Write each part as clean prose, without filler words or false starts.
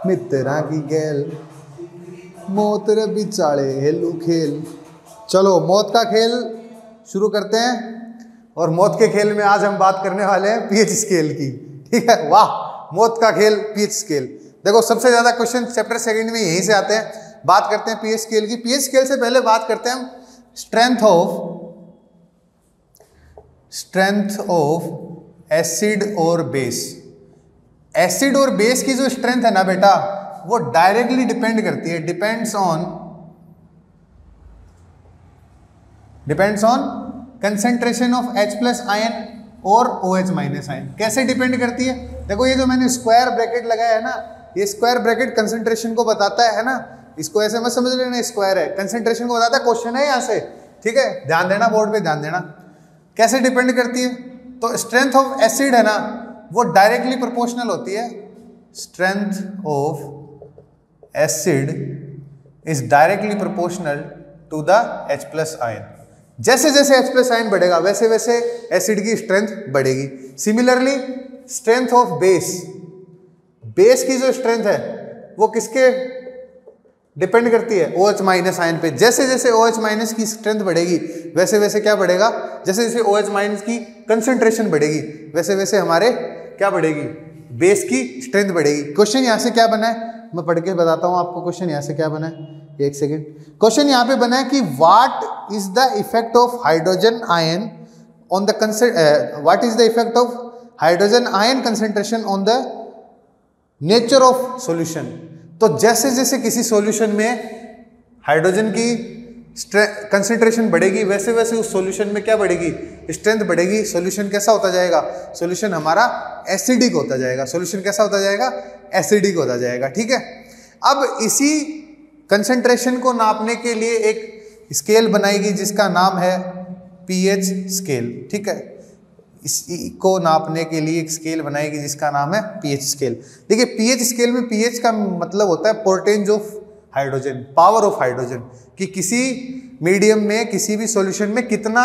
मित्रा की गैल मौत रे बिचाड़े हेलू खेल। चलो मौत का खेल शुरू करते हैं। और मौत के खेल में आज हम बात करने वाले हैं पीएच स्केल की। ठीक है, वाह, मौत का खेल पीएच स्केल। देखो सबसे ज्यादा क्वेश्चन चैप्टर सेकंड में यहीं से आते हैं। बात करते हैं पीएच स्केल की। पीएच स्केल से पहले बात करते हैं हम स्ट्रेंथ ऑफ एसिड और बेस। एसिड और बेस की जो स्ट्रेंथ है ना बेटा, वो डायरेक्टली डिपेंड करती है, depends on concentration of H plus ion और OH माइनस आयन। कैसे डिपेंड करती है? देखो ये जो मैंने स्क्वायर ब्रैकेट लगाया है ना, ये स्क्वायर ब्रैकेट कंसेंट्रेशन को बताता है ना। इसको ऐसे मत समझ लेना, स्क्वायर है, कंसेंट्रेशन को बताता है। क्वेश्चन है यहाँ से, ठीक है, ध्यान देना, बोर्ड पे ध्यान देना। कैसे डिपेंड करती है? तो स्ट्रेंथ ऑफ एसिड है ना, वो डायरेक्टली प्रोपोर्शनल होती है। Strength of acid is directly proportional to the H plus ion. जैसे जैसे H प्लस आयन बढ़ेगा वैसे वैसे एसिड की स्ट्रेंथ बढ़ेगी। सिमिलरली स्ट्रेंथ ऑफ बेस की जो स्ट्रेंथ है वो किसके डिपेंड करती है? OH माइनस आयन पे। जैसे जैसे OH माइनस की स्ट्रेंथ बढ़ेगी वैसे वैसे क्या बढ़ेगा? जैसे जैसे OH माइनस की कंसंट्रेशन बढ़ेगी वैसे वैसे हमारे क्या बढ़ेगी? बेस की स्ट्रेंथ बढ़ेगी। क्वेश्चन यहाँ से क्या बना है, मैं पढ़ के बताता हूँ आपको। क्वेश्चन यहाँ से क्या बना है, एक सेकेंड। क्वेश्चन यहाँ पे बना है कि what is the effect of hydrogen ion on the what is the effect of hydrogen ion concentration on the nature of solution. तो जैसे जैसे किसी सॉल्यूशन में हाइड्रोजन की कंसेंट्रेशन बढ़ेगी वैसे वैसे उस सॉल्यूशन में क्या बढ़ेगी? स्ट्रेंथ बढ़ेगी। सॉल्यूशन कैसा होता जाएगा? सॉल्यूशन हमारा एसिडिक होता जाएगा। सॉल्यूशन कैसा होता जाएगा? एसिडिक होता जाएगा। ठीक है, अब इसी कंसेंट्रेशन को नापने के लिए एक स्केल बनाएगी जिसका नाम है पीएच स्केल। ठीक है, इसको नापने के लिए एक स्केल बनाएगी जिसका नाम है पीएच स्केल। देखिए पीएच स्केल में पीएच का मतलब होता है पोर्टेंज of hydrogen, power of hydrogen, कि किसी मीडियम में किसी भी सॉल्यूशन में कितना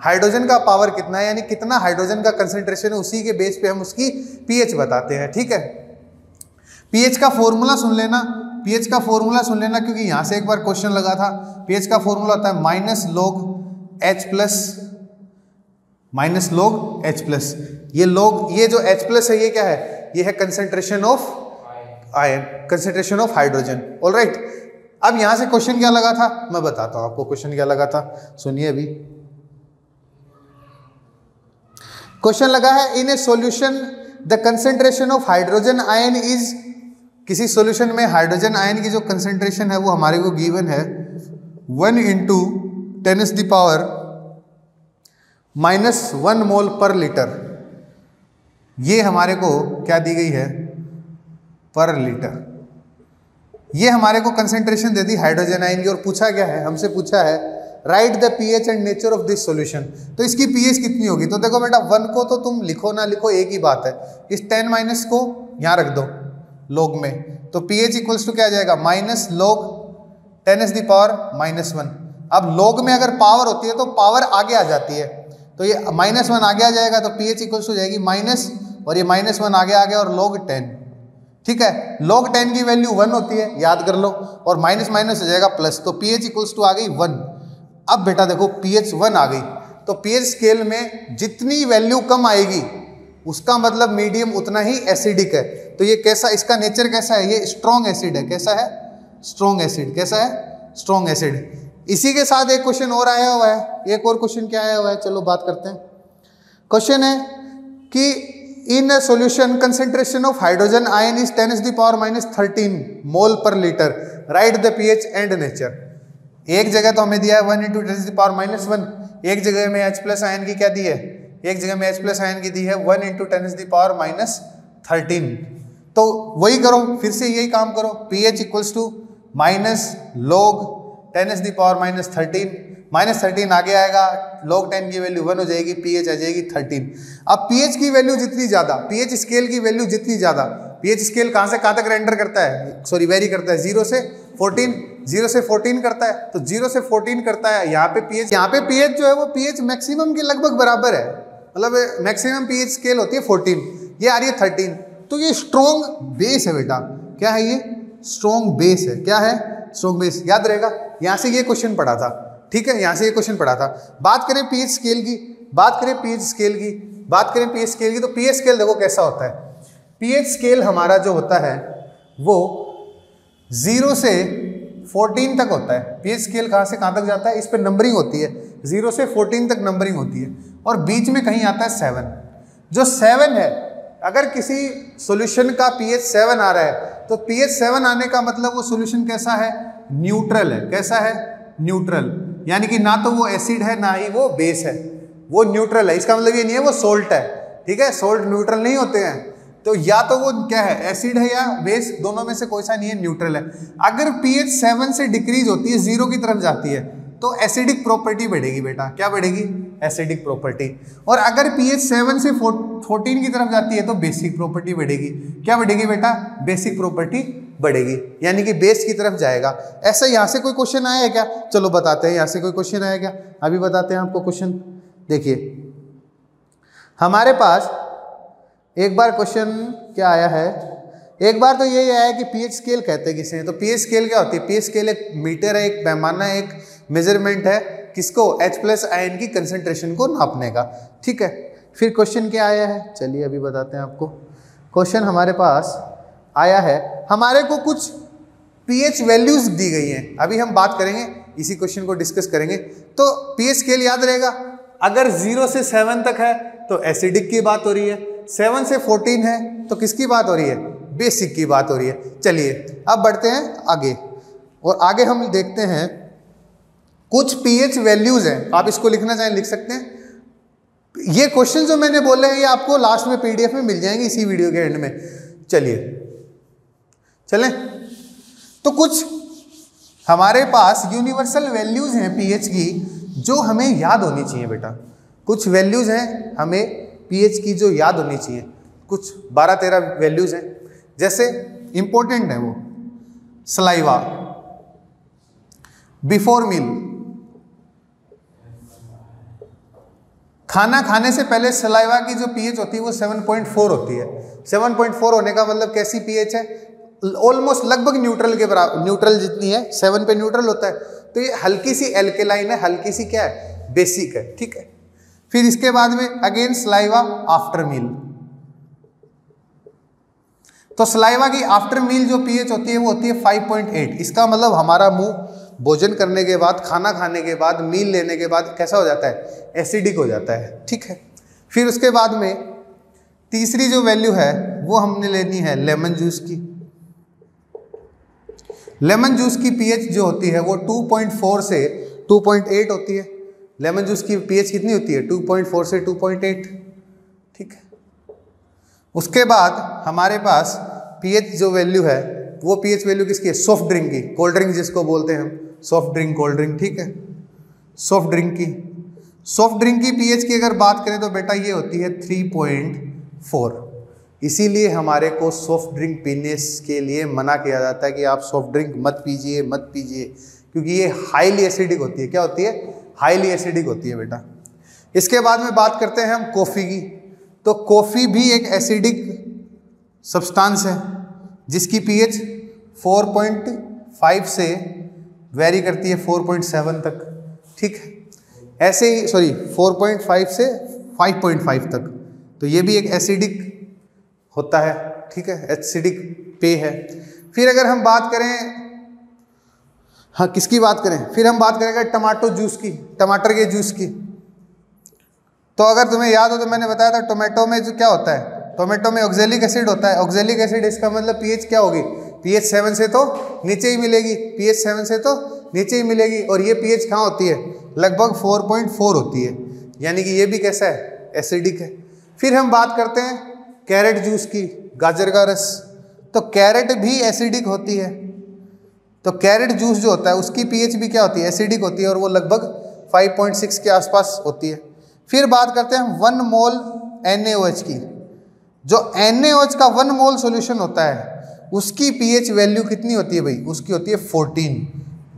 हाइड्रोजन का पावर कितना है, यानी कितना हाइड्रोजन का कंसेंट्रेशन है, उसी के बेस पे हम उसकी पीएच बताते हैं। ठीक है, पीएच का फॉर्मूला सुन लेना, पीएच का फॉर्मूला सुन लेना, क्योंकि यहां से एक बार क्वेश्चन लगा था। पीएच का फॉर्मूला होता है माइनस लॉग H प्लस। ये जो H प्लस है ये क्या है? ये है concentration of ion, concentration of hydrogen. Alright, अब यहां से क्वेश्चन क्या लगा था मैं बताता हूं आपको। क्वेश्चन क्या लगा था सुनिए। अभी क्वेश्चन लगा है in a solution the concentration of hydrogen ion is. किसी सॉल्यूशन में हाइड्रोजन आयन की जो कंसेंट्रेशन है वो हमारे को गिवन है 1 × 10⁻⁻1 मोल पर लीटर। ये हमारे को क्या दी गई है? पर लीटर। ये हमारे को concentration they the hydrogen ion की। और पूछा क्या है? हमसे पूछा है right the pH and nature of this solution. तो इसकी पीएच कितनी होगी? तो देखो बेटा 1 को तो तुम लिखो ना लिखो एक ही बात है। इस 10 को यहाँ रख दो लॉग में, तो पीएच इक्वल्स टू क्या आ जाएगा? Minus log 10⁻⁻1। अब लॉग में अगर पावर होती है तो पावर आगे आ जाती है, तो ये -1 आगे आ जाएगा, तो पीएच इक्वल्स हो जाएगी माइनस, और ये -1 आगे आ गया और log 10। ठीक है, log 10 की वैल्यू 1 होती है, याद कर लो, और माइनस माइनस हो जाएगा प्लस, तो पीएच इक्वल्स टू आ गई 1। अब बेटा देखो पीएच 1 आ गई, तो पीएच स्केल में जितनी वैल्यू कम आएगी उसका मतलब मीडियम उतना ही एसिडिक है। तो ये कैसा, इसका नेचर कैसा है? ये स्ट्रॉन्ग एसिड है। कैसा है? Strong acid. कैसा है? Strong acid. इसी के साथ एक क्वेश्चन और आया हुआ है। एक और क्वेश्चन क्या आया हुआ है, चलो बात करते हैं। क्वेश्चन है कि in a solution concentration of hydrogen ion is 10⁻⁻13 mole per litre, right the pH and nature. एक जगह तो हमें दिया है 1 × 10⁻⁻1, एक जगह में H प्लस आयन की क्या दी है? एक जगह में H प्लस आयन की दी है 1 × 10⁻⁻13। तो वही करो, फिर से यही काम करो। pH equals to minus log 10⁻⁻13, -13 आगे आएगा, log 10 की वैल्यू 1 हो जाएगी, pH आ जाएगी 13। अब pH की वैल्यू जितनी ज्यादा, pH स्केल की वैल्यू जितनी ज्यादा, pH स्केल कहां से कहां तक रेंडर करता है, सॉरी वेरी करता है, 0 से 14 करता है। तो 0 से 14 करता है। यहाँ पे pH जो है वो pH मैक्सिमम के लगभग बराबर है, मतलब मैक्सिमम pH स्केल होती है 14, ये आ रही है 13। तो ये स्ट्रॉन्ग बेस है बेटा, क्या है ये? स्ट्रॉन्ग बेस है। क्या है? Strong base. याद रहेगा, यहाँ से ये क्वेश्चन पढ़ा था, ठीक है, यहाँ से ये क्वेश्चन पढ़ा था। बात करें पीएच स्केल की, बात करें पीएच स्केल की, बात करें पीएच स्केल की, तो पीएच स्केल देखो कैसा होता है। पीएच स्केल हमारा जो होता है वो 0 से 14 तक होता है। पीएच स्केल कहाँ से कहाँ तक जाता है? इस पर नंबरिंग होती है, 0 से 14 तक नंबरिंग होती है, और बीच में कहीं आता है 7। जो 7 है, अगर किसी सॉल्यूशन का पीएच 7 आ रहा है तो पीएच 7 आने का मतलब वो सॉल्यूशन कैसा है? न्यूट्रल है। कैसा है? न्यूट्रल। यानी कि ना तो वो एसिड है ना ही वो बेस है, वो न्यूट्रल है। इसका मतलब ये नहीं है वो सोल्ट है, ठीक है, सोल्ट न्यूट्रल नहीं होते हैं। तो या तो वो क्या है? एसिड है या बेस, दोनों में से कोई सा नहीं है, न्यूट्रल है। अगर पीएच 7 से डिक्रीज होती है, 0 की तरफ जाती है, तो एसिडिक प्रॉपर्टी बढ़ेगी बेटा। क्या बढ़ेगी? Acidic property. और अगर पीएच 7 से 14 की तरफ जाती है तो बेसिक प्रॉपर्टी बढ़ेगी। क्या बढ़ेगी बेटा? बेसिक प्रॉपर्टी बढ़ेगी, यानी कि बेस की तरफ जाएगा। ऐसा यहाँ से कोई क्वेश्चन आया है क्या? चलो बताते हैं, यहाँ से कोई क्वेश्चन आया क्या? अभी बताते हैं आपको क्वेश्चन। देखिए हमारे पास एक बार क्वेश्चन क्या आया है, एक बार तो यही आया कि पीएच स्केल कहते हैं किसे। तो पीएच स्केल क्या होती है? पीएच स्केल एक मीटर है, एक पैमाना है, एक मेजरमेंट है, किसको? H+ आयन की कंसंट्रेशन को नापने का, ठीक है। फिर क्वेश्चन क्या आया है, चलिए अभी बताते हैं आपको। क्वेश्चन हमारे पास आया है, हमारे को कुछ पीएच वैल्यूज दी गई हैं, अभी हम बात करेंगे, इसी क्वेश्चन को डिस्कस करेंगे। तो पीएच स्केल याद रहेगा, अगर 0 से 7 तक है तो एसिडिक की बात हो रही है, 7 से 14 है तो किसकी बात हो रही है? बेसिक की बात हो रही है। चलिए अब बढ़ते हैं आगे, और आगे हम देखते हैं कुछ पीएच वैल्यूज हैं। आप इसको लिखना चाहें लिख सकते हैं। ये क्वेश्चन जो मैंने बोले हैं ये आपको लास्ट में पीडीएफ में मिल जाएंगे इसी वीडियो के एंड में। चलिए चलें, तो कुछ हमारे पास यूनिवर्सल वैल्यूज हैं पीएच की जो हमें याद होनी चाहिए बेटा। कुछ वैल्यूज हैं हमें पीएच की जो याद होनी चाहिए, कुछ 12-13 वैल्यूज हैं। जैसे इंपॉर्टेंट है वो सलाइवा, बिफोर मील, खाना खाने से पहले सलाइवा की जो पीएच होती है वो 7.4 होती है। 7.4 होने का मतलब कैसी पीएच है? ऑलमोस्ट लगभग न्यूट्रल के बराबर, न्यूट्रल जितनी है, 7 पे न्यूट्रल होता है। तो ये हल्की सी एल्केलाइन है, हल्की सी क्या है? बेसिक है, ठीक है। फिर इसके बाद में अगेन सलाइवा आफ्टर मील, तो सलाइवा की आफ्टर मील जो पीएच होती है वो होती है 5.8। इसका मतलब हमारा मुंह भोजन करने के बाद, खाना खाने के बाद, मील लेने के बाद कैसा हो जाता है? एसिडिक हो जाता है, ठीक है। फिर उसके बाद में तीसरी जो वैल्यू है वो हमने लेनी है लेमन जूस की। लेमन जूस की पीएच जो होती है वो 2.4 से 2.8 होती है। लेमन जूस की पीएच कितनी होती है? 2.4 से 2.8, ठीक है। उसके बाद हमारे पास पीएच जो वैल्यू है वो पीएच वैल्यू किसकी है? सॉफ्ट ड्रिंक की, कोल्ड ड्रिंक जिसको बोलते हैं हम, सॉफ्ट ड्रिंक, कोल्ड ड्रिंक, ठीक है, सॉफ्ट ड्रिंक की। सॉफ्ट ड्रिंक की पीएच की अगर बात करें तो बेटा ये होती है 3.4। इसीलिए हमारे को सॉफ्ट ड्रिंक पीने के लिए मना किया जाता है कि आप सॉफ्ट ड्रिंक मत पीजिए, मत पीजिए, क्योंकि ये हाईली एसिडिक होती है। क्या होती है? हाईली एसिडिक होती है बेटा। इसके बाद में बात करते हैं हम कॉफ़ी की, तो कॉफ़ी भी एक एसिडिक सब्सटेंस है जिसकी पीएच 4.5 से वेरी करती है 4.7 तक, ठीक है। ऐसे ही 4.5 से 5.5 तक, तो ये भी एक एसिडिक होता है, ठीक है, एसिडिक पे है। फिर अगर हम बात करें, हाँ किसकी बात करें, फिर हम बात करेंगे टमाटो जूस की, टमाटर के जूस की। तो अगर तुम्हें याद हो तो मैंने बताया था टोमेटो में जो क्या होता है, टोमेटो में ऑक्जेलिक एसिड होता है। ऑक्जेलिक एसिड, इसका मतलब पीएच क्या होगी? पीएच 7 से तो नीचे ही मिलेगी, पीएच 7 से तो नीचे ही मिलेगी। और ये पीएच कहाँ होती है? लगभग 4.4 होती है, यानी कि ये भी कैसा है? एसिडिक है। फिर हम बात करते हैं कैरेट जूस की, गाजर का रस, तो कैरेट भी एसिडिक होती है। तो कैरेट जूस जो होता है उसकी पीएच भी क्या होती है? एसिडिक होती है, और वो लगभग 5.6 के आसपास होती है। फिर बात करते हैं 1 मोल NaOH की। जो NaOH का 1 मोल सॉल्यूशन होता है उसकी पीएच वैल्यू कितनी होती है भाई? उसकी होती है 14।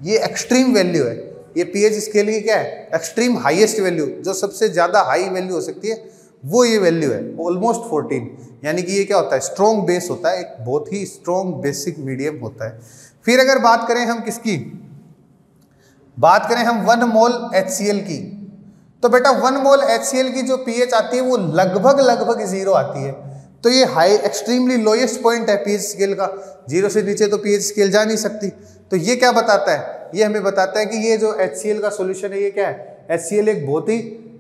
ये एक्सट्रीम वैल्यू है, ये पीएच स्केल की क्या है? एक्सट्रीम हाईएस्ट वैल्यू, जो सबसे ज़्यादा हाई वैल्यू हो सकती है वो ये वैल्यू है ऑलमोस्ट 14, यानी कि ये क्या होता है, स्ट्रॉन्ग बेस होता है, एक बहुत ही स्ट्रॉन्ग बेसिक मीडियम होता है। फिर अगर बात करें हम किसकी, बात करें हम 1 मोल HCl की, तो बेटा 1 मोल HCl की जो pH आती है वो लगभग 0 आती है। तो ये हाई एक्सट्रीमली लोएस्ट पॉइंट है pH स्केल का, 0 से नीचे तो pH स्केल जा नहीं सकती। तो ये क्या बताता है, ये हमें बताता है कि ये जो HCl का सॉल्यूशन है ये क्या है, HCl एक बहुत ही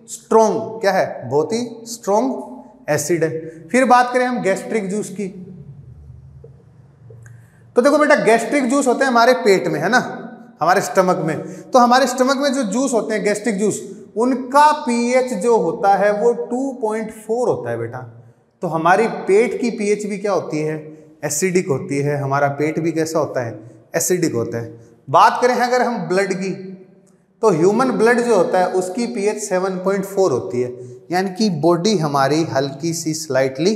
स्ट्रॉन्ग, क्या है, बहुत ही स्ट्रॉन्ग एसिड है। फिर बात करें हम गैस्ट्रिक जूस की, तो देखो बेटा गैस्ट्रिक जूस होते हैं हमारे पेट में, है ना, हमारे स्टमक में। तो हमारे स्टमक में जो जूस होते हैं गैस्ट्रिक जूस, उनका pH जो होता है वो 2.4 होता है बेटा। तो हमारी पेट की pH भी क्या होती है, एसिडिक होती है। हमारा पेट भी कैसा होता है, एसिडिक होता है। बात करें अगर हम ब्लड की, तो ह्यूमन ब्लड जो होता है उसकी pH 7.4 होती है, यानी कि बॉडी हमारी हल्की सी स्लाइटली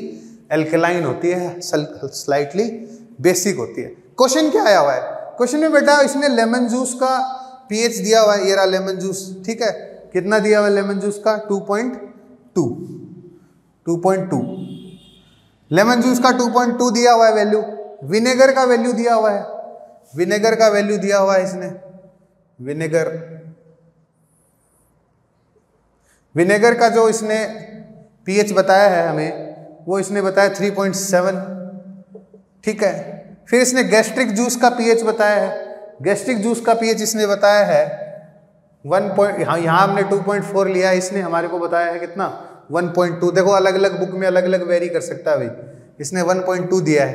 एल्कलाइन होती है, स्लाइटली बेसिक होती है। क्वेश्चन क्या आया हुआ है, क्वेश्चन में बेटा इसने लेमन जूस का pH दिया हुआ है, ये रहा लेमन जूस, ठीक है, कितना दिया हुआ है लेमन जूस का, 2.2 लेमन जूस का 2.2 दिया हुआ है वैल्यू। विनेगर का वैल्यू दिया हुआ है, विनेगर का वैल्यू दिया हुआ है इसने, विनेगर का जो इसने pH बताया है हमें, वो इसने बताया 3.7, ठीक है। फिर इसने गैस्ट्रिक जूस का pH बताया है, गैस्ट्रिक जूस का pH इसने बताया है 1. यहाँ हमने 2.4 लिया है, इसने हमारे को बताया है कितना, 1.2। देखो अलग अलग बुक में अलग अलग वेरी कर सकता है भाई, इसने 1.2 दिया है।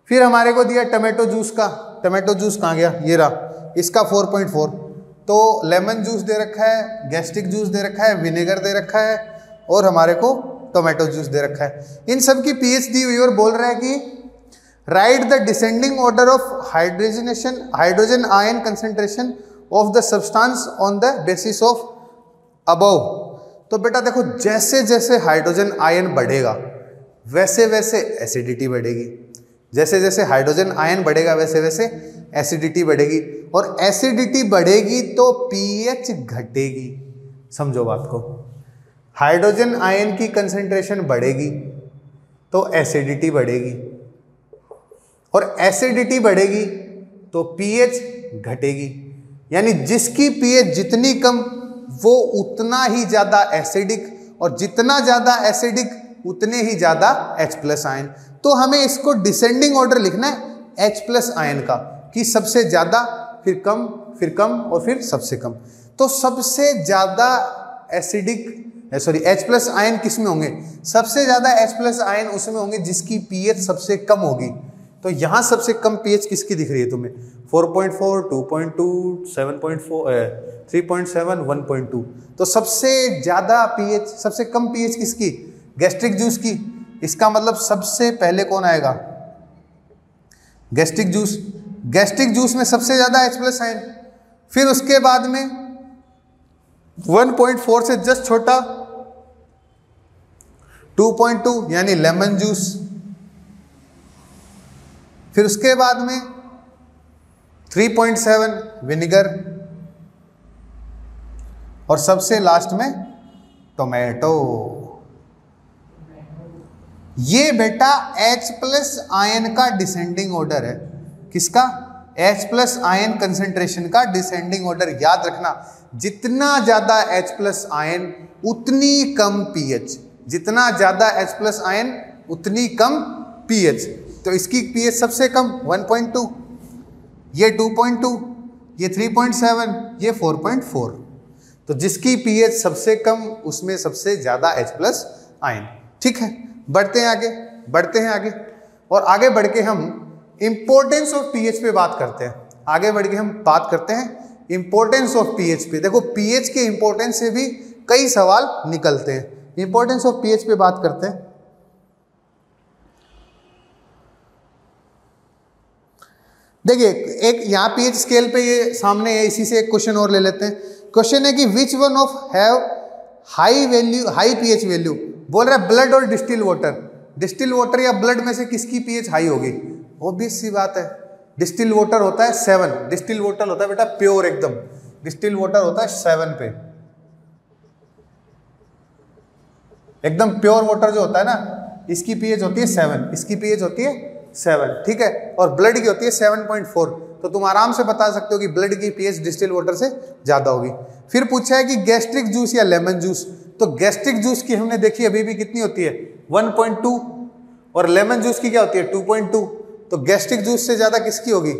फिर हमारे को दिया टमाटो जूस का, टमाटो जूस कहाँ गया, ये रहा, इसका 4.4। तो लेमन जूस दे रखा है, गैस्ट्रिक जूस दे रखा है, विनेगर दे रखा है, और हमारे को टोमेटो जूस दे रखा है। इन सब की pH दी हुई और बोल रहा है कि right the descending order of hydrogen ion concentration of the substance on the basis of above. तो बेटा देखो जैसे जैसे हाइड्रोजन आयन बढ़ेगा वैसे वैसे एसिडिटी बढ़ेगी, जैसे जैसे हाइड्रोजन आयन बढ़ेगा वैसे वैसे एसिडिटी बढ़ेगी, और एसिडिटी बढ़ेगी तो pH घटेगी। समझो बात को, हाइड्रोजन आयन की कंसेंट्रेशन बढ़ेगी तो एसिडिटी बढ़ेगी, और एसिडिटी बढ़ेगी तो pH घटेगी। यानी जिसकी pH जितनी कम वो उतना ही ज़्यादा एसिडिक, और जितना ज़्यादा एसिडिक उतने ही ज़्यादा H+ आयन। तो हमें इसको डिसेंडिंग ऑर्डर लिखना है H+ आयन का, कि सबसे ज़्यादा, फिर कम, फिर कम, और फिर सबसे कम। तो सबसे ज़्यादा H+ आयन किस में होंगे, सबसे ज़्यादा H+ आयन उसमें होंगे जिसकी pH सबसे कम होगी। तो यहाँ सबसे कम pH किसकी दिख रही है तुम्हें, 4.4, 2.2, 7.4, 3.7, 1.2। तो सबसे ज़्यादा pH, सबसे कम pH किसकी, गैस्ट्रिक जूस की। इसका मतलब सबसे पहले कौन आएगा, गैस्ट्रिक जूस। गैस्ट्रिक जूस में सबसे ज़्यादा H+ आयन, फिर उसके बाद में 1.4 से जस्ट छोटा 2.2 यानी लेमन जूस, फिर उसके बाद में 3.7 विनेगर, और सबसे लास्ट में टोमेटो। ये बेटा H+ आयन का डिसेंडिंग ऑर्डर है। किसका, H+ आयन कंसेंट्रेशन का डिसेंडिंग ऑर्डर। याद रखना, जितना ज्यादा H+ आयन उतनी कम pH, जितना ज्यादा H+ आयन उतनी कम pH। तो इसकी pH सबसे कम 1.2, ये 2.2, ये 3.7, ये 4.4। तो जिसकी pH सबसे कम उसमें सबसे ज्यादा H+ आयन। ठीक है, बढ़ते हैं आगे, बढ़ते हैं आगे, और आगे बढ़ के हम इंपॉर्टेंस ऑफ pH पे बात करते हैं। आगे बढ़ के हम बात करते हैं इंपॉर्टेंस ऑफ pH पे। देखो pH के इंपॉर्टेंस से भी कई सवाल निकलते हैं। इंपॉर्टेंस ऑफ pH पे बात करते हैं। देखिए एक यहाँ pH स्केल पे ये सामने है, इसी से एक क्वेश्चन और ले लेते हैं। क्वेश्चन है कि which one of have high pH value. बोल रहा है ब्लड और डिस्टिल वाटर। डिस्टिल वाटर या ब्लड में से किसकी pH हाई होगी? ऑब्वियस सी बात है, डिस्टिल वाटर होता है 7। डिस्टिल वाटर होता है बेटा प्योर एकदम, डिस्टिल वाटर होता है 7 पे। एकदम प्योर वाटर जो होता है ना, इसकी पीएच होती है 7, इसकी पीएच होती है 7, ठीक है, और ब्लड की होती है 7.4। तो तुम आराम से बता सकते हो कि ब्लड की पीएच डिस्टिल वाटर से ज्यादा होगी। फिर पूछा है कि गैस्ट्रिक जूस या लेमन जूस, तो गैस्ट्रिक जूस की हमने देखी अभी भी कितनी होती है 1.2, और लेमन जूस की क्या होती है 2.2। तो गैस्ट्रिक जूस से ज्यादा किसकी होगी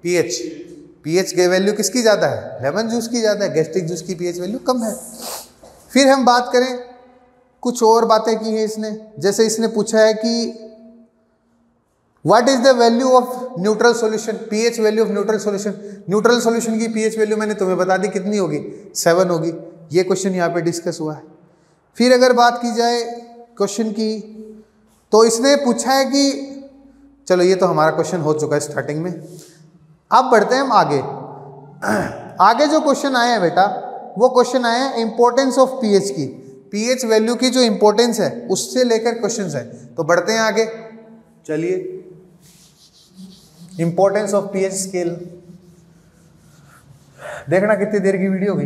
पीएच, पीएच की वैल्यू किसकी ज्यादा है, लेमन जूस की ज्यादा है, गैस्ट्रिक जूस की पीएच वैल्यू कम है। फिर हम बात करें, कुछ और बातें की है इसने, जैसे इसने पूछा है कि what is the value of neutral solution, pH value of neutral solution. Neutral solution की पीएच वैल्यू मैंने तुम्हें बता दी कितनी होगी 7 होगी। ये क्वेश्चन यहाँ पे डिस्कस हुआ है। फिर अगर बात की जाए क्वेश्चन की, तो इसने पूछा है कि चलो ये तो हमारा क्वेश्चन हो चुका है स्टार्टिंग में। अब बढ़ते हैं हम आगे। आगे जो क्वेश्चन आए हैं बेटा, वो क्वेश्चन आए हैं इंपॉर्टेंस ऑफ पीएच की, पीएच वैल्यू की जो इंपॉर्टेंस है उससे लेकर क्वेश्चंस है। तो बढ़ते हैं आगे, चलिए। इंपॉर्टेंस ऑफ पीएच स्केल, देखना कितनी देर की वीडियो होगी।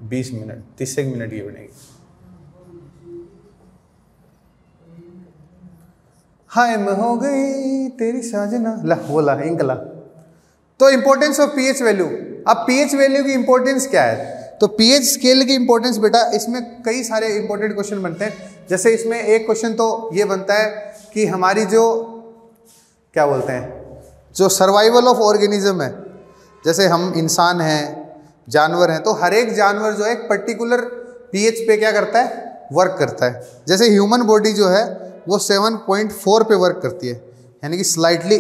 बीस मिनट 30 मिनट की बनेगी। हाय मैं हो गई तेरी साजना, ला बोला इंकला। तो इंपॉर्टेंस ऑफ पीएच वैल्यू। अब पीएच वैल्यू की इंपॉर्टेंस क्या है, तो पीएच स्केल की इंपॉर्टेंस बेटा, इसमें कई सारे इंपॉर्टेंट क्वेश्चन बनते हैं। जैसे इसमें एक क्वेश्चन तो ये बनता है कि हमारी जो क्या बोलते हैं, जो सर्वाइवल ऑफ ऑर्गेनिज्म है, जैसे हम इंसान हैं, जानवर हैं, तो हर एक जानवर जो है एक पर्टिकुलर पीएच पे क्या करता है, वर्क करता है। जैसे ह्यूमन बॉडी जो है वो 7.4 पे वर्क करती है, यानी कि स्लाइटली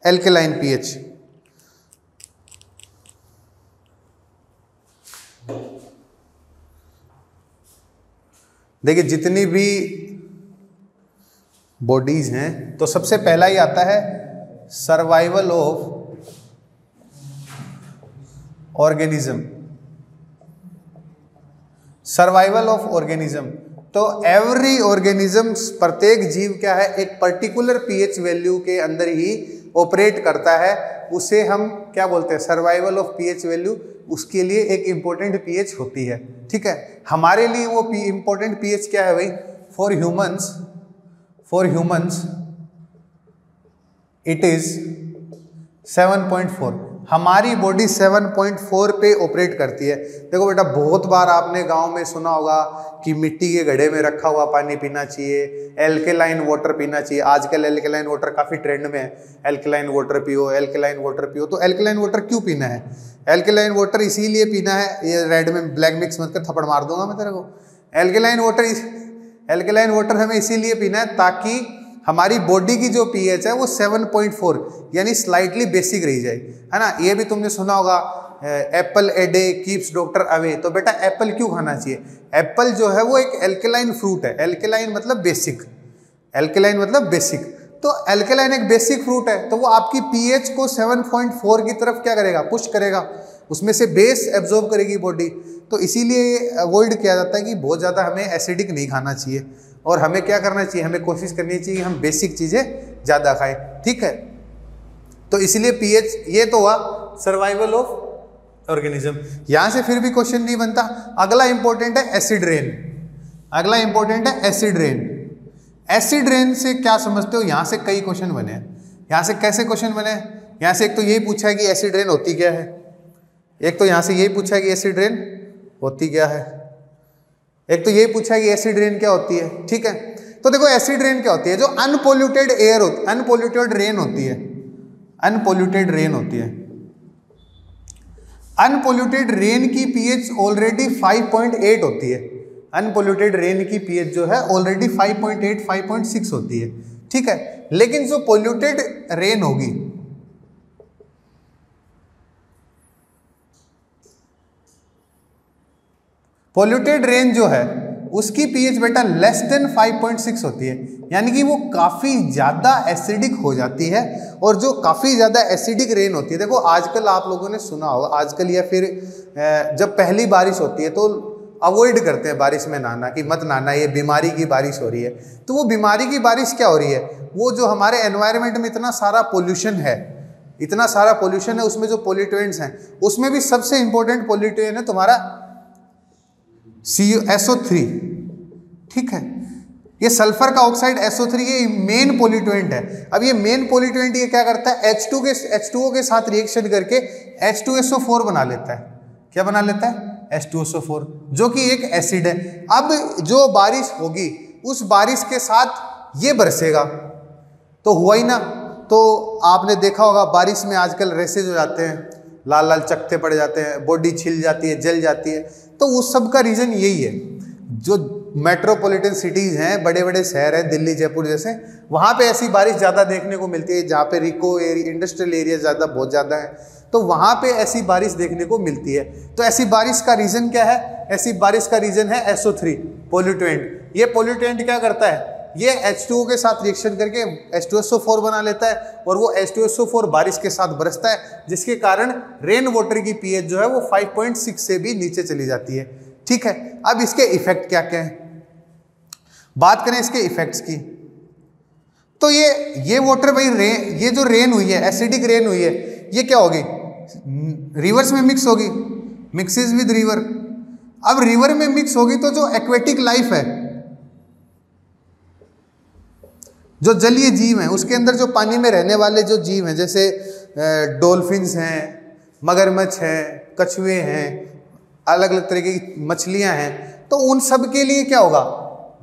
एल्केलाइन पीएच। देखिए जितनी भी बॉडीज हैं, तो सबसे पहला ही आता है survival of organism, survival of organism. तो एवरी ऑर्गेनिज्म, प्रत्येक जीव क्या है, एक पर्टिकुलर पीएच वैल्यू के अंदर ही ऑपरेट करता है, उसे हम क्या बोलते हैं, सर्वाइवल ऑफ पीएच वैल्यू। उसके लिए एक इंपॉर्टेंट पीएच होती है, ठीक है। हमारे लिए वो इंपॉर्टेंट पीएच क्या है भाई, फॉर ह्यूमंस इट इज 7.4। हमारी बॉडी 7.4 पे ऑपरेट करती है। देखो बेटा, बहुत बार आपने गांव में सुना होगा कि मिट्टी के घड़े में रखा हुआ पानी पीना चाहिए, एल्केलाइन वाटर पीना चाहिए। आजकल एल्केलाइन वाटर काफ़ी ट्रेंड में है, एल्केलाइन वाटर पियो, एल्केलाइन वाटर पियो। तो एल्केलाइन वाटर क्यों पीना है, एल्केलाइन वाटर इसीलिए पीना है, ये रेड में ब्लैक मिक्स मत कर, थप्पड़ मार दूंगा मैं तेरे को। एल्केलाइन वाटर हमें इसीलिए पीना है ताकि हमारी बॉडी की जो पीएच है वो 7.4 यानी स्लाइटली बेसिक रही जाए, है ना। ये भी तुमने सुना होगा, Apple a day keeps doctor away. तो बेटा एप्पल क्यों खाना चाहिए, एप्पल जो है वो एक एल्केलाइन फ्रूट है। एल्केलाइन मतलब बेसिक, एल्केलाइन मतलब बेसिक। तो एल्केलाइन एक बेसिक फ्रूट है, तो वो आपकी पीएच को 7.4 की तरफ क्या करेगा, पुश करेगा, उसमें से बेस एब्जॉर्ब करेगी बॉडी। तो इसीलिए अवॉइड किया जाता है कि बहुत ज़्यादा हमें एसिडिक नहीं खाना चाहिए, और हमें क्या करना चाहिए, हमें कोशिश करनी चाहिए कि हम बेसिक चीज़ें ज़्यादा खाएं, ठीक है। तो इसलिए पीएच, ये तो हुआ सर्वाइवल ऑफ ऑर्गेनिज्म। यहाँ से फिर भी क्वेश्चन नहीं बनता। अगला इंपॉर्टेंट है एसिड रेन, अगला इंपॉर्टेंट है एसिड रेन। एसिड रेन से क्या समझते हो, यहाँ से कई क्वेश्चन बने हैं। यहाँ से कैसे क्वेश्चन बने, यहाँ से एक तो यही पूछा है कि एसिड रेन होती क्या है, एक तो यहाँ से यही पूछा है कि एसिड रेन होती क्या है, एक तो यही पूछा है कि एसिड रेन क्या होती है, ठीक है। तो देखो एसिड रेन क्या होती है, जो अनपोल्यूटेड एयर होती, अनपोल्यूटेड रेन होती है, अनपोल्यूटेड रेन होती है। अनपोल्यूटेड रेन की पीएच ऑलरेडी 5.8 होती है, अनपोल्यूटेड रेन की पीएच जो है ऑलरेडी 5.8 5.6 होती है, ठीक है। लेकिन जो पोल्यूटेड रेन होगी, पोल्यूटेड रेन जो है उसकी पीएच बेटा लेस देन 5.6 होती है, यानी कि वो काफ़ी ज़्यादा एसिडिक हो जाती है। और जो काफ़ी ज़्यादा एसिडिक रेन होती है, देखो आजकल आप लोगों ने सुना होगा, आजकल या फिर जब पहली बारिश होती है तो अवॉइड करते हैं बारिश में नहाना, कि मत नहाना, ये बीमारी की बारिश हो रही है। तो वो बीमारी की बारिश क्या हो रही है, वो जो हमारे एनवायरनमेंट में इतना सारा पोल्यूशन है, इतना सारा पोल्यूशन है, उसमें जो पोल्यूटेंट्स हैं, उसमें भी सबसे इंपॉर्टेंट पोल्यूटेंट है तुम्हारा SO3, ठीक है। ये सल्फर का ऑक्साइड SO3 ये मेन पोल्यूटेंट है। अब ये मेन पोल्यूटेंट ये क्या करता है, H2O के साथ रिएक्शन करके H2SO4 बना लेता है। क्या बना लेता है, H2SO4, जो कि एक एसिड है। अब जो बारिश होगी उस बारिश के साथ ये बरसेगा, तो हुआ ही ना। तो आपने देखा होगा बारिश में आजकल रेसेज हो जाते हैं, लाल लाल चकत्ते पड़ जाते हैं, बॉडी छिल जाती है, जल जाती है। तो उस सब का रीज़न यही है। जो मेट्रोपॉलिटन सिटीज़ हैं, बड़े बड़े शहर हैं, दिल्ली जयपुर जैसे, वहाँ पे ऐसी बारिश ज़्यादा देखने को मिलती है, जहाँ पे रिको एरिया, इंडस्ट्रियल एरिया ज़्यादा बहुत ज़्यादा है, तो वहाँ पे ऐसी बारिश देखने को मिलती है। तो ऐसी बारिश का रीज़न क्या है, ऐसी बारिश का रीज़न है SO3 पोल्यूटेंट। ये पोल्यूटेंट क्या करता है, ये H2O के साथ रिएक्शन करके H2SO4 बना लेता है, और वो H2SO4 बारिश के साथ बरसता है, जिसके कारण रेन वाटर की pH जो है वो 5.6 से भी नीचे चली जाती है, ठीक है। अब इसके इफेक्ट क्या क्या है, बात करें इसके इफेक्ट्स की। तो ये वाटर भाई ये जो रेन हुई है, एसिडिक रेन हुई है, ये क्या होगी, रिवर्स में मिक्स होगी, मिक्सेस विद रिवर। अब रिवर में मिक्स होगी तो जो एक्वेटिक लाइफ है, जो जलीय जीव हैं, उसके अंदर जो पानी में रहने वाले जो जीव हैं, जैसे डॉल्फिन्स हैं, मगरमच्छ हैं, कछुए हैं, अलग अलग तरह की मछलियां हैं, तो उन सब के लिए क्या होगा,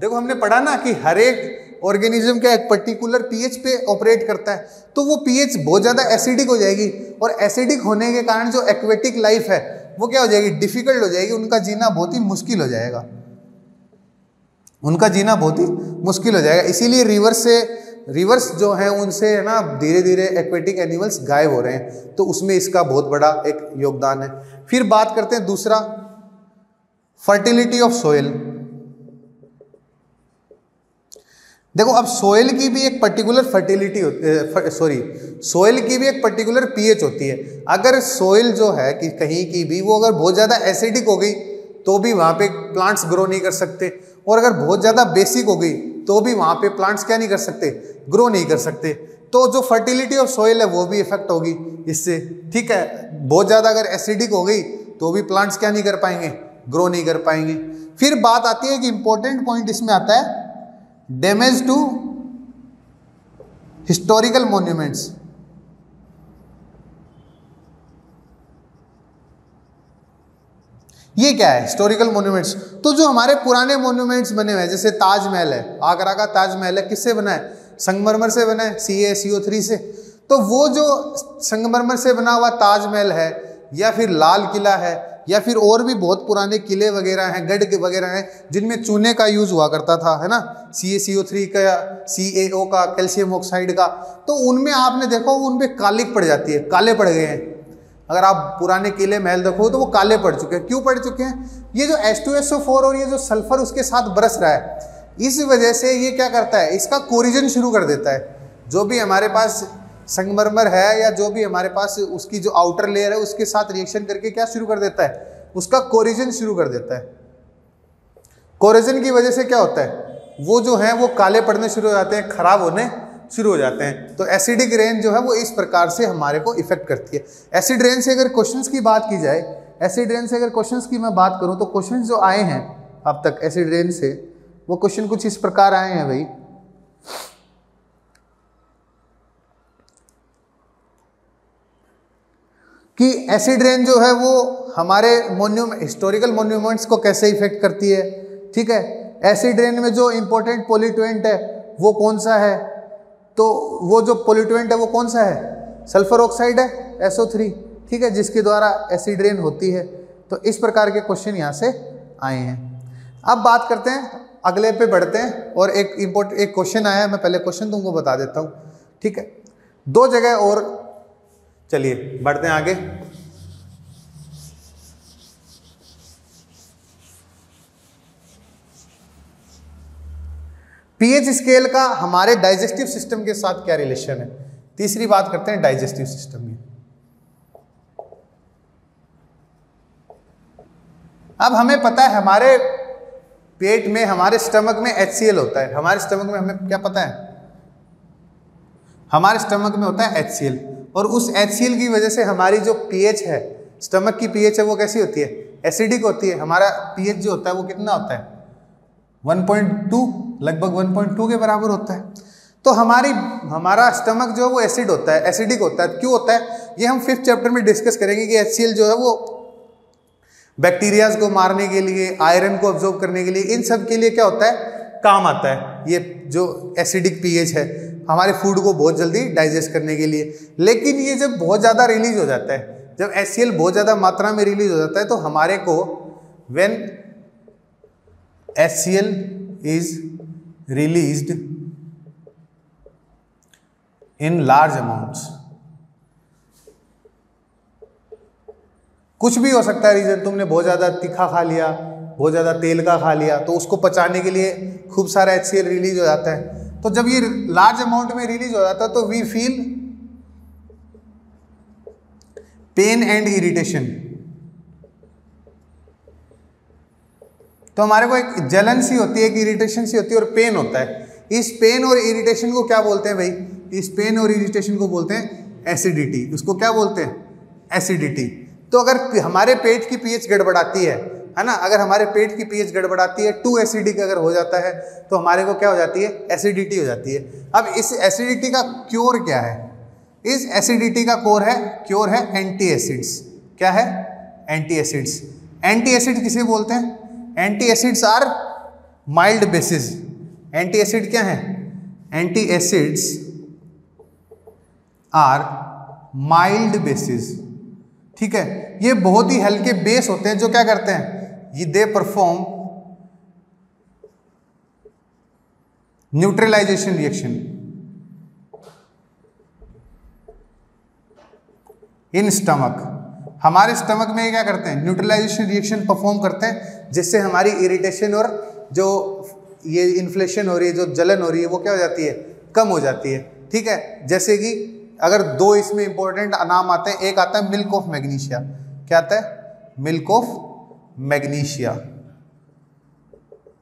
देखो हमने पढ़ा ना कि हर एक ऑर्गेनिज्म का एक पर्टिकुलर पीएच पे ऑपरेट करता है, तो वो पीएच बहुत ज़्यादा एसिडिक हो जाएगी, और एसिडिक होने के कारण जो एक्वेटिक लाइफ है वो क्या हो जाएगी, डिफिकल्ट हो जाएगी, उनका जीना बहुत ही मुश्किल हो जाएगा, उनका जीना बहुत ही मुश्किल हो जाएगा। इसीलिए रिवर्स जो हैं उनसे है ना धीरे धीरे एक्वेटिक एनिमल्स गायब हो रहे हैं, तो उसमें इसका बहुत बड़ा एक योगदान है। फिर बात करते हैं दूसरा, फर्टिलिटी ऑफ सोइल। देखो अब सोइल की भी एक पर्टिकुलर फर्टिलिटी सोइल की भी एक पर्टिकुलर पीएच होती है। अगर सोइल जो है कि कहीं की भी वो अगर बहुत ज़्यादा एसिडिक हो गई तो भी वहाँ पे प्लांट्स ग्रो नहीं कर सकते, और अगर बहुत ज़्यादा बेसिक हो गई तो भी वहाँ पे प्लांट्स क्या नहीं कर सकते, ग्रो नहीं कर सकते। तो जो फर्टिलिटी ऑफ सोइल है वो भी इफेक्ट होगी इससे, ठीक है। बहुत ज़्यादा अगर एसिडिक हो गई तो भी प्लांट्स क्या नहीं कर पाएंगे, ग्रो नहीं कर पाएंगे। फिर बात आती है कि इंपॉर्टेंट पॉइंट इसमें आता है डैमेज टू हिस्टोरिकल मॉन्यूमेंट्स। ये क्या है हिस्टोरिकल मॉन्यूमेंट्स, तो जो हमारे पुराने मॉन्यूमेंट्स बने हुए हैं, जैसे ताजमहल है, आगरा का ताजमहल है, किससे बना है, संगमरमर से बना है, CaSO3 से। तो वो जो संगमरमर से बना हुआ ताजमहल है, या फिर लाल किला है, या फिर और भी बहुत पुराने किले वगैरह हैं, गढ़ के वगैरह हैं, जिनमें चूने का यूज हुआ करता था, है ना, CaCO3 का, CaO का, कैल्शियम ऑक्साइड का, तो उनमें आपने देखो उनमें कालिक पड़ जाती है, काले पड़ गए हैं। अगर आप पुराने किले महल देखो तो वो काले पड़ चुके हैं। क्यों पड़ चुके हैं, ये जो H2SO4 और ये जो सल्फर उसके साथ बरस रहा है, इस वजह से ये क्या करता है, इसका कोरिजन शुरू कर देता है। जो भी हमारे पास संगमरमर है या जो भी हमारे पास उसकी जो आउटर लेयर है उसके साथ रिएक्शन करके क्या शुरू कर देता है, उसका कोरिजन शुरू कर देता है। कोरिजन की वजह से क्या होता है, वो जो है वो काले पड़ने शुरू हो जाते हैं, खराब होने शुरू हो जाते हैं। तो एसिडिक रेन जो है वो इस प्रकार से हमारे को इफेक्ट करती है। एसिड रेन से अगर क्वेश्चंस की बात की जाए, एसिड रेन से अगर क्वेश्चंस की मैं बात करूं तो क्वेश्चंस जो आए हैं अब तक एसिड रेन से, वो क्वेश्चन कुछ इस प्रकार आए हैं भाई कि एसिड रेन जो है वो हमारे हिस्टोरिकल मॉन्यूमेंट्स को कैसे इफेक्ट करती है, ठीक है। एसिड रेन में जो इंपॉर्टेंट पोल्यूटेंट है वो कौन सा है, तो वो जो पोल्यूटेंट है वो कौन सा है, सल्फर ऑक्साइड है, SO3, ठीक है, जिसके द्वारा एसिड रेन होती है। तो इस प्रकार के क्वेश्चन यहाँ से आए हैं। अब बात करते हैं, अगले पे बढ़ते हैं, और एक क्वेश्चन आया है, मैं पहले क्वेश्चन तुमको बता देता हूँ, ठीक है। दो जगह और, चलिए बढ़ते हैं आगे। पीएच स्केल का हमारे डाइजेस्टिव सिस्टम के साथ क्या रिलेशन है। तीसरी बात करते हैं डाइजेस्टिव सिस्टम की। अब हमें पता है हमारे पेट में, हमारे स्टमक में HCl होता है। हमारे स्टमक में हमें क्या पता है, हमारे स्टमक में होता है HCl, और उस HCl की वजह से हमारी जो pH है, स्टमक की pH है, वो कैसी होती है, एसिडिक होती है। हमारा pH जो होता है वो कितना होता है, 1.2, लगभग 1.2 के बराबर होता है। तो हमारा स्टमक जो है वो एसिड होता है, एसिडिक होता है। क्यों होता है, ये हम 5th चैप्टर में डिस्कस करेंगे कि HCl जो है वो बैक्टीरियाज को मारने के लिए, आयरन को अब्जॉर्ब करने के लिए, इन सब के लिए क्या होता है, काम आता है। ये जो एसिडिक pH है हमारे फूड को बहुत जल्दी डाइजेस्ट करने के लिए। लेकिन ये जब बहुत ज़्यादा रिलीज हो जाता है, जब HCl बहुत ज़्यादा मात्रा में रिलीज हो जाता है, तो हमारे को when HCl is released in large amounts, कुछ भी हो सकता है रीजन, तुमने बहुत ज़्यादा तीखा खा लिया, बहुत ज़्यादा तेल का खा लिया, तो उसको पचाने के लिए खूब सारा HCl रिलीज हो जाता है। तो जब ये लार्ज अमाउंट में रिलीज हो जाता है तो we feel pain and irritation. तो हमारे को एक जलन सी होती है, एक इरिटेशन सी होती है और पेन होता है। इस पेन और इरिटेशन को क्या बोलते हैं भाई, इस पेन और इरिटेशन को बोलते हैं एसिडिटी। उसको क्या बोलते हैं, एसिडिटी। तो अगर हमारे पेट की pH गड़बड़ाती है ना, अगर हमारे पेट की pH गड़बड़ाती है, टू एसिडिक अगर हो जाता है, तो हमारे को क्या हो जाती है, एसिडिटी हो जाती है। अब इस एसिडिटी का क्योर क्या है, इस एसिडिटी का क्योर है एंटी एसिड्स। क्या है, एंटी एसिड्स। एंटी एसिड किसे बोलते हैं, anti acids are mild bases. Anti acid क्या है, anti acids are mild bases. ठीक है, ये बहुत ही हल्के बेस होते हैं जो क्या करते हैं, ये they perform neutralisation reaction in stomach. हमारे स्टमक में क्या करते हैं, न्यूट्रलाइजेशन रिएक्शन परफॉर्म करते हैं, जिससे हमारी इरिटेशन और जो ये इन्फ्लेशन हो रही है, जो जलन हो रही है, वो क्या हो जाती है, कम हो जाती है। ठीक है, जैसे कि अगर दो इसमें इंपॉर्टेंट नाम आते हैं, एक आता है मिल्क ऑफ मैग्नीशिया। क्या आता है, milk of magnesia.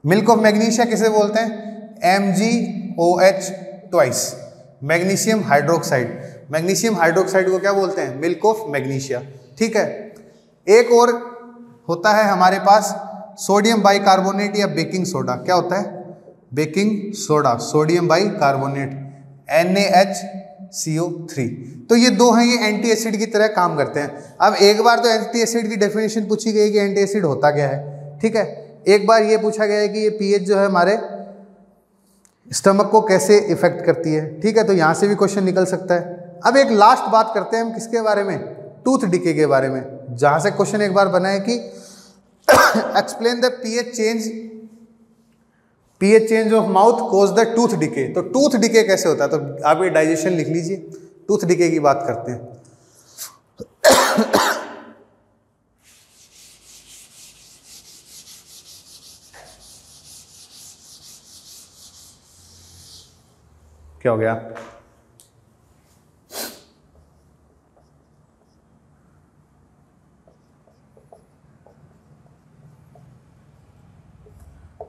Milk of magnesia किसे बोलते हैं, MgOH twice, magnesium hydroxide. Magnesium hydroxide को क्या बोलते हैं, मिल्क ऑफ मैग्नीशिया। ठीक है, एक और होता है हमारे पास सोडियम बाइकार्बोनेट या बेकिंग सोडा। क्या होता है, baking soda, sodium bicarbonate, NaHCO3। तो ये दो हैं, ये एंटी एसिड की तरह काम करते हैं। अब एक बार तो एंटी एसिड की डेफिनेशन पूछी गई कि एंटी एसिड होता क्या है। ठीक है, एक बार ये पूछा गया है कि ये pH जो है हमारे स्टमक को कैसे इफेक्ट करती है। ठीक है, तो यहाँ से भी क्वेश्चन निकल सकता है। अब एक लास्ट बात करते हैं हम किसके बारे में, टूथ डिके के बारे में, जहाँ से क्वेश्चन एक बार बना है कि explain the pH change of mouth cause the tooth decay. तो टूथ डिके कैसे होता है, तो आप ये डाइजेशन लिख लीजिए, टूथ डिके की बात करते हैं। क्या हो गया,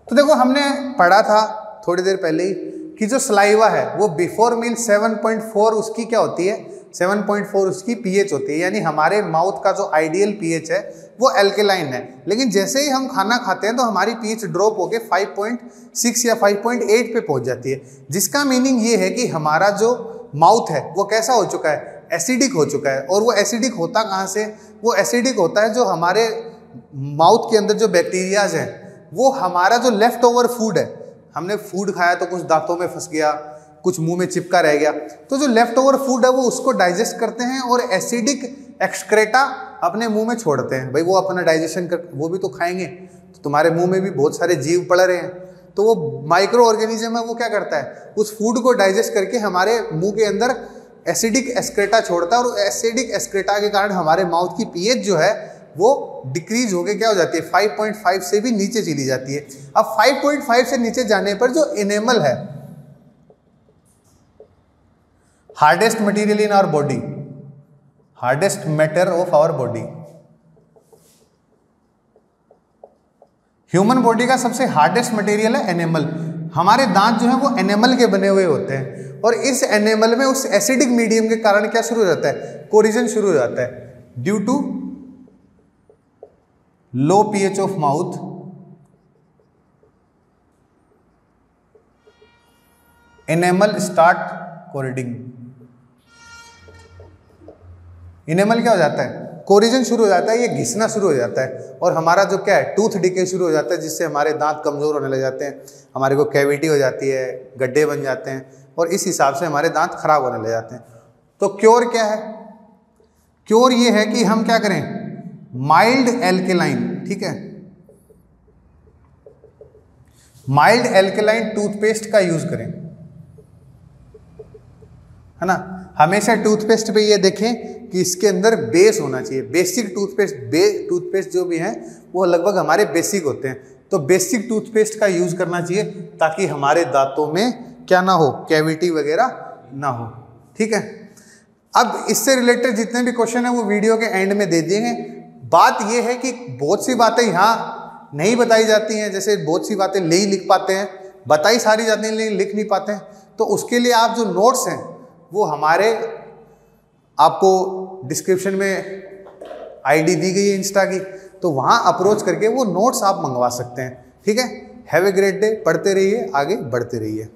तो देखो हमने पढ़ा था थोड़ी देर पहले ही कि जो सलाइवा है वो बिफोर मील 7.4 उसकी क्या होती है, 7.4 उसकी pH होती है। यानी हमारे माउथ का जो आइडियल pH है वो एल्केलाइन है। लेकिन जैसे ही हम खाना खाते हैं तो हमारी pH ड्रॉप होके 5.6 या 5.8 पे पहुंच जाती है, जिसका मीनिंग ये है कि हमारा जो माउथ है वो कैसा हो चुका है, एसिडिक हो चुका है। और वो एसिडिक होता कहाँ से, वो एसिडिक होता है जो हमारे माउथ के अंदर जो बैक्टीरियाज हैं, वो हमारा जो लेफ्ट ओवर फूड है, हमने फूड खाया तो कुछ दांतों में फंस गया, कुछ मुंह में चिपका रह गया, तो जो लेफ्ट ओवर फूड है वो उसको डाइजेस्ट करते हैं और एसिडिक एक्सक्रेटा अपने मुंह में छोड़ते हैं। भाई वो अपना डाइजेशन कर, वो भी तो खाएंगे, तो तुम्हारे मुंह में भी बहुत सारे जीव पड़ रहे हैं, तो वो माइक्रो ऑर्गेनिज्म है, वो क्या करता है, उस फूड को डाइजेस्ट करके हमारे मुंह के अंदर एसिडिक एक्सक्रेटा छोड़ता है। और एसिडिक एक्सक्रेटा के कारण हमारे माउथ की pH जो है वो डिक्रीज होके क्या हो जाती है, 5.5 से भी नीचे चली जाती है। अब 5.5 से नीचे जाने पर जो एनेमल है, hardest material in our body, hardest matter of our body, human body का सबसे हार्डेस्ट मटेरियल है एनेमल। हमारे दांत जो है वो एनेमल के बने हुए होते हैं, और इस एनेमल में उस एसिडिक मीडियम के कारण क्या शुरू हो जाता है, कोरिजन शुरू हो जाता है। Due to low pH of mouth, enamel start corroding. Enamel क्या हो जाता है, कोरिजन शुरू हो जाता है, ये घिसना शुरू हो जाता है, और हमारा जो क्या है टूथ डिके शुरू हो जाता है, जिससे हमारे दांत कमजोर होने लग जाते हैं, हमारे को कैविटी हो जाती है, गड्ढे बन जाते हैं, और इस हिसाब से हमारे दांत खराब होने लग जाते हैं। तो क्योर क्या है, क्योर ये है कि हम क्या करें, माइल्ड एल्केलाइन, ठीक है, माइल्ड एल्केलाइन टूथपेस्ट का यूज करें, है ना। हमेशा टूथपेस्ट पे ये देखें कि इसके अंदर बेस होना चाहिए, बेसिक टूथपेस्ट, टूथपेस्ट जो भी हैं वो लगभग हमारे बेसिक होते हैं, तो बेसिक टूथपेस्ट का यूज करना चाहिए ताकि हमारे दांतों में क्या ना हो, कैविटी वगैरह ना हो, ठीक है। अब इससे रिलेटेड जितने भी क्वेश्चन है वो वीडियो के एंड में दे दिए हैं। बात ये है कि बहुत सी बातें यहाँ नहीं बताई जाती हैं, जैसे बहुत सी बातें नहीं लिख पाते हैं, बताई सारी जाती हैं लेकिन लिख नहीं पाते हैं, तो उसके लिए आप जो नोट्स हैं वो हमारे, आपको डिस्क्रिप्शन में आईडी दी गई है इंस्टा की, तो वहाँ अप्रोच करके वो नोट्स आप मंगवा सकते हैं, ठीक है। हैव ए ग्रेट डे, पढ़ते रहिए, आगे बढ़ते रहिए।